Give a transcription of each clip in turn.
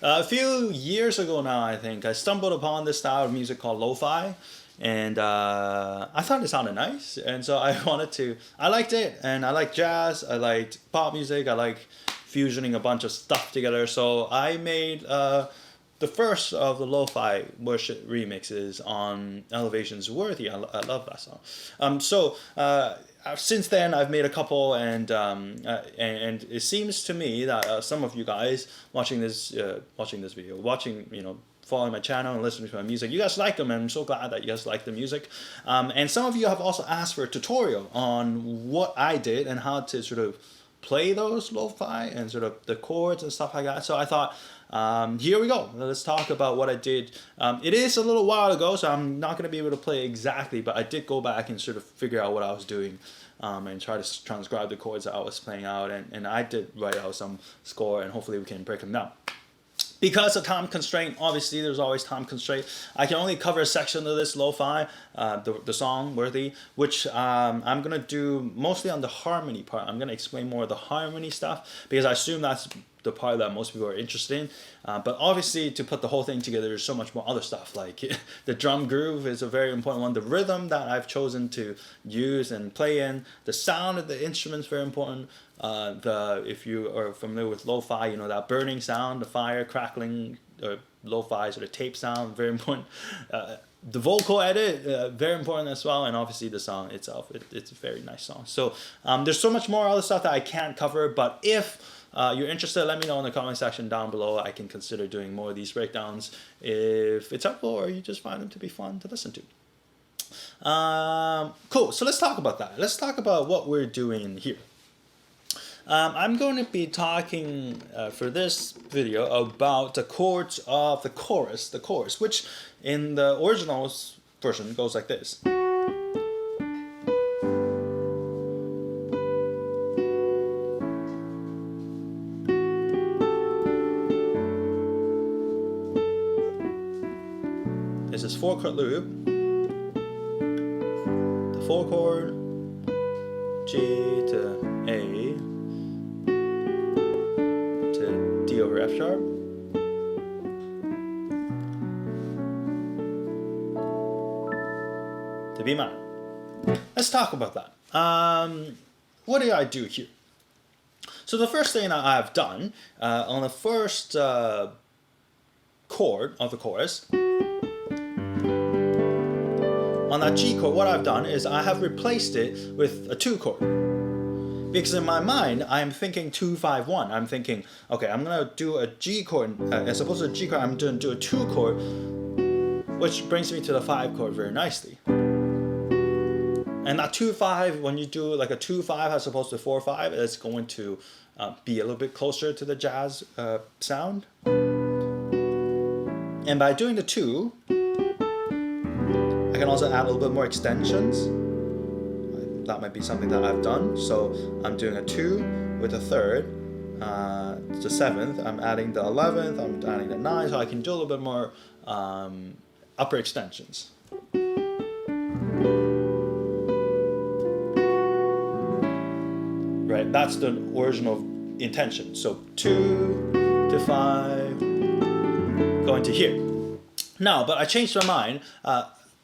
A few years ago now, I think, I stumbled upon this style of music called Lo-Fi, and I thought it sounded nice, and so I I liked it, and I like jazz, I liked pop music, I like fusioning a bunch of stuff together, so I made the first of the Lo-Fi worship remixes on Elevation's Worthy. I love that song. Since then, I've made a couple, and it seems to me that some of you guys watching this video, following my channel and listening to my music, you guys like them, and I'm so glad that you guys like the music. And some of you have also asked for a tutorial on what I did and how to sort of play those lo-fi and sort of the chords and stuff like that. So I thought, here we go. Let's talk about what I did. It is a little while ago, so I'm not going to be able to play exactly, but I did go back and sort of figure out what I was doing, and try to transcribe the chords that I was playing out, and I did write out some score, and hopefully we can break them down. Because of time constraint, obviously there's always time constraint, I can only cover a section of this lo-fi, the song Worthy, which I'm going to do mostly on the harmony part. I'm going to explain more of the harmony stuff, because I assume that's the part that most people are interested in. But obviously, to put the whole thing together, there's so much more other stuff, like the drum groove is a very important one, the rhythm that I've chosen to use and play in, the sound of the instruments very important. If you are familiar with lo-fi, you know that burning sound, the fire crackling, lo-fi sort of tape sound, very important. The vocal edit, very important as well, and obviously the song itself, it's a very nice song. So there's so much more other stuff that I can't cover, but if you're interested, let me know in the comment section down below. I can consider doing more of these breakdowns if it's helpful or you just find them to be fun to listen to. Cool, so let's talk about that. Let's talk about what we're doing here. I'm going to be talking for this video about the chords of the chorus, which in the original version goes like this. This is 4-chord loop, the 4-chord, G to A, to D over F sharp, to B minor. Let's talk about that. What do I do here? So the first thing that I've done on the first chord of the chorus, on that G chord, what I've done is I have replaced it with a 2 chord. Because in my mind, I'm thinking 2-5-1. I'm thinking, okay, I'm gonna do a G chord, as opposed to a G chord, I'm gonna do a 2 chord, which brings me to the 5 chord very nicely. And that 2-5, when you do like a 2-5 as opposed to 4-5, it's going to be a little bit closer to the jazz sound. And by doing the 2, I can also add a little bit more extensions. That might be something that I've done. So I'm doing a 2 with a 3rd, the 7th, I'm adding the 11th, I'm adding the 9th, so I can do a little bit more upper extensions. Right, that's the original intention. So 2 to 5, going to here. Now, but I changed my mind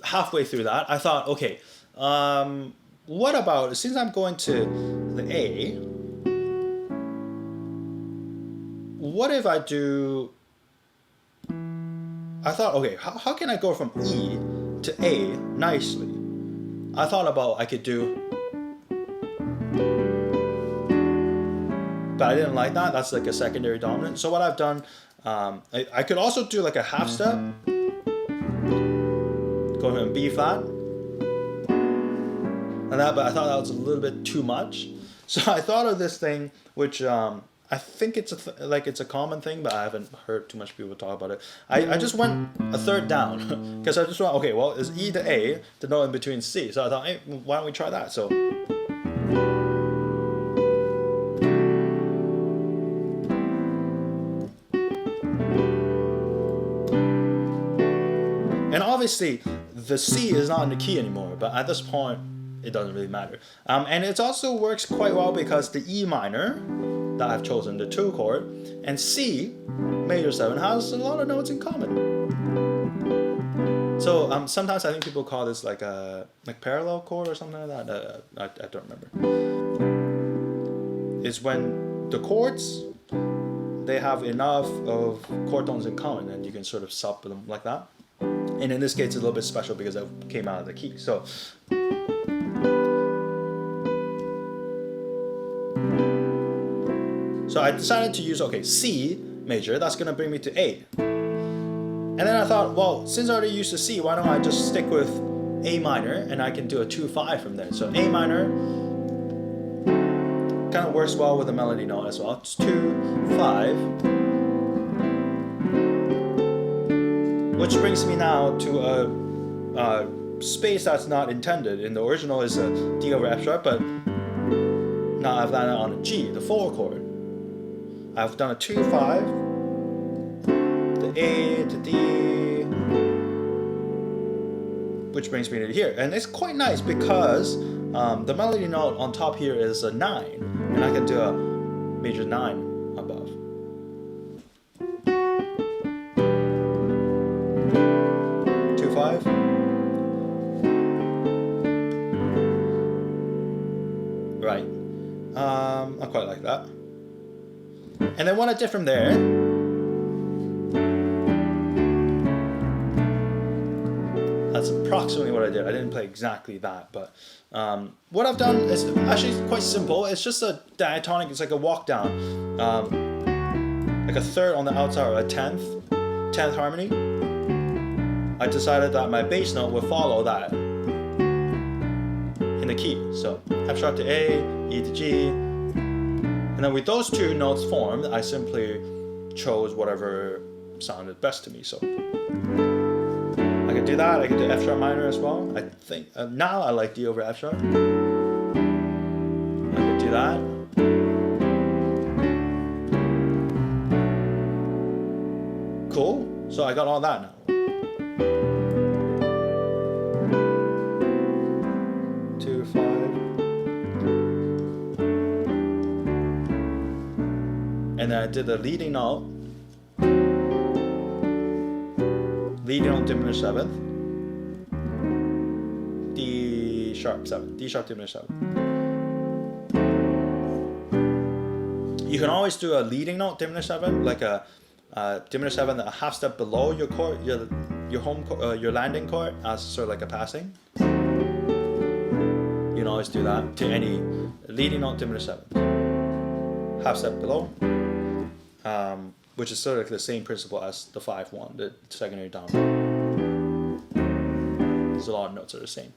halfway through that. I thought, okay, what about, since I'm going to the A, what if I do, I thought, okay, how can I go from E to A nicely? I thought about I could do, but I didn't like that. That's like a secondary dominant. So what I've done, I could also do like a half step, going from B flat, and that, but I thought that was a little bit too much. So I thought of this thing, which I think it's it's a common thing, but I haven't heard too much people talk about it. I just went a 3rd down, because I just went, okay, well, it's E to A, the note in between C. So I thought, hey, why don't we try that? So. And obviously, the C is not in the key anymore, but at this point, it doesn't really matter. And it also works quite well because the E minor that I've chosen, the 2 chord, and C major 7 has a lot of notes in common. So sometimes I think people call this like a parallel chord or something like that. I don't remember. It's when the chords, they have enough of chord tones in common, and you can sort of sub them like that. And in this case, it's a little bit special because I came out of the key. So I decided to use, okay, C major, that's gonna bring me to A. And then I thought, well, since I already used the C, why don't I just stick with A minor, and I can do a 2-5 from there. So A minor kind of works well with a melody note as well. It's 2-5. Which brings me now to a space that's not intended. In the original is a D over F sharp, but now I've landed on a G, the 4 chord. I've done a 2-5, the A to D, which brings me to here. And it's quite nice because the melody note on top here is a 9, and I can do a major 9 above. Right. I quite like that. And then what I did from there, that's approximately what I did. I didn't play exactly that, but what I've done is actually quite simple. It's just a diatonic. It's like a walk down, like a third on the outside or a 10th harmony. I decided that my bass note would follow that in the key. So F sharp to A, E to G, and then with those 2 notes formed, I simply chose whatever sounded best to me. So I could do that. I could do F sharp minor as well. I think now I like D over F sharp. I could do that. Cool. So I got all that now. 2-5. And then I did the leading note diminished 7th, D sharp diminished 7th. You can always do a leading note diminished 7th, like a diminished 7th a half step below your chord, your landing chord, as sort of like a passing. You can always do that to any leading note diminished 7th, half step below, which is sort of the same principle as the 5-1, the secondary down. There's a lot of notes that are the same.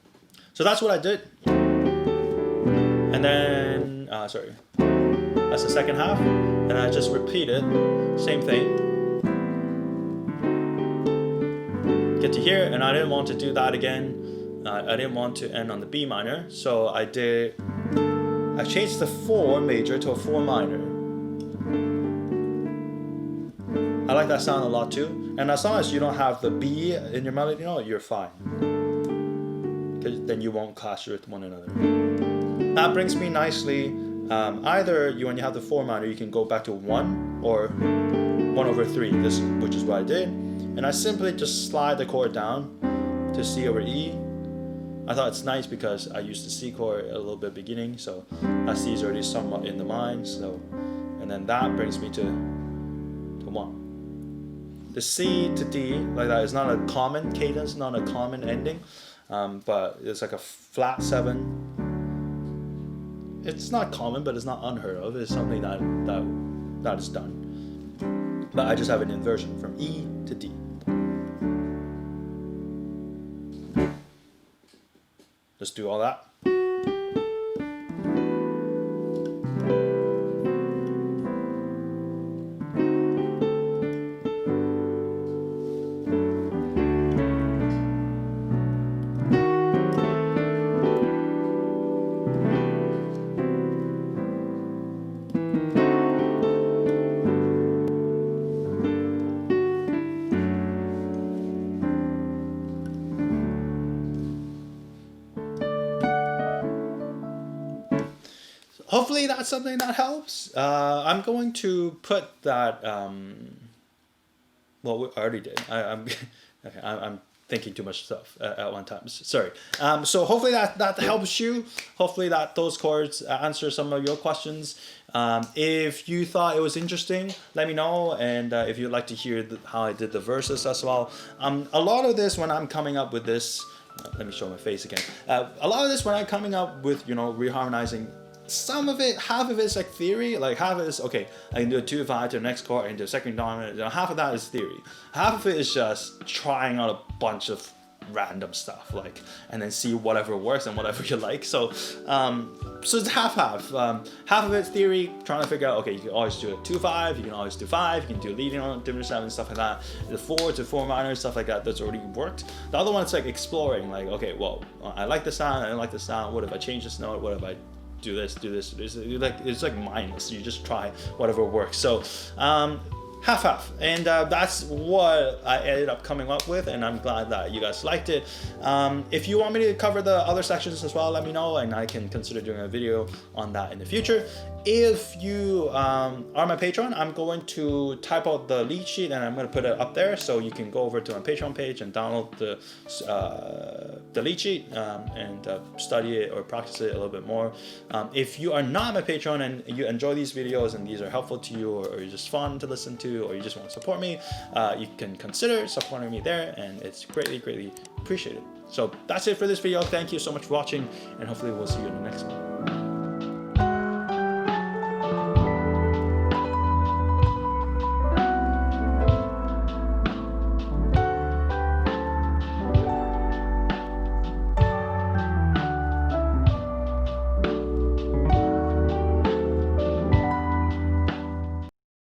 So that's what I did. And then, sorry, that's the second half. And I just repeated, same thing. Get to here, and I didn't want to do that again. I didn't want to end on the B minor, so I changed the 4 major to a 4 minor. I like that sound a lot too, and as long as you don't have the B in your melody note, you're fine, because then you won't clash with one another. That brings me nicely, either when you have the 4 minor, you can go back to 1 or 1 over 3, which is what I did, and I simply just slide the chord down to C over E. I thought it's nice because I used the C chord a little bit beginning, so that C is already somewhat in the mind. So, and then that brings me to 1. The C to D like that is not a common cadence, not a common ending, but it's like a flat 7. It's not common, but it's not unheard of. It's something that is done. But I just have an inversion from E to D. Just do all that. hopefully that's something that helps. I'm going to put that. Well, we already did. I'm okay. I'm thinking too much stuff at one time. Sorry. So hopefully that helps you. Hopefully that those chords answer some of your questions. If you thought it was interesting, let me know. And if you'd like to hear how I did the verses as well. A lot of this when I'm coming up with this. Let me show my face again. A lot of this when I'm coming up with reharmonizing. Some of it, half of it's like theory, like half of it is, okay, I can do a 2-5 to the next chord, I can do a second dominant, half of that is theory. Half of it is just trying out a bunch of random stuff, like, and then see whatever works and whatever you like. So it's half-half. Half of it's theory, trying to figure out, okay, you can always do a 2-5, you can always do 5, you can do leading on different 7, stuff like that. The 4 to 4 minor, stuff like that, that's already worked. The other one, it's like exploring, like, okay, well, I like the sound, I don't like the sound, what if I change this note, what if I do this. It's like mindless. You just try whatever works. So half-half, and that's what I ended up coming up with, and I'm glad that you guys liked it. If you want me to cover the other sections as well, let me know, and I can consider doing a video on that in the future. If you are my patron, I'm going to type out the lead sheet and I'm going to put it up there, so you can go over to my Patreon page and download the lead sheet and study it or practice it a little bit more. If you are not my patron and you enjoy these videos and these are helpful to you, or you're just fun to listen to, or you just want to support me, you can consider supporting me there, and it's greatly appreciated. So that's it for this video. Thank you so much for watching, and hopefully we'll see you in the next one.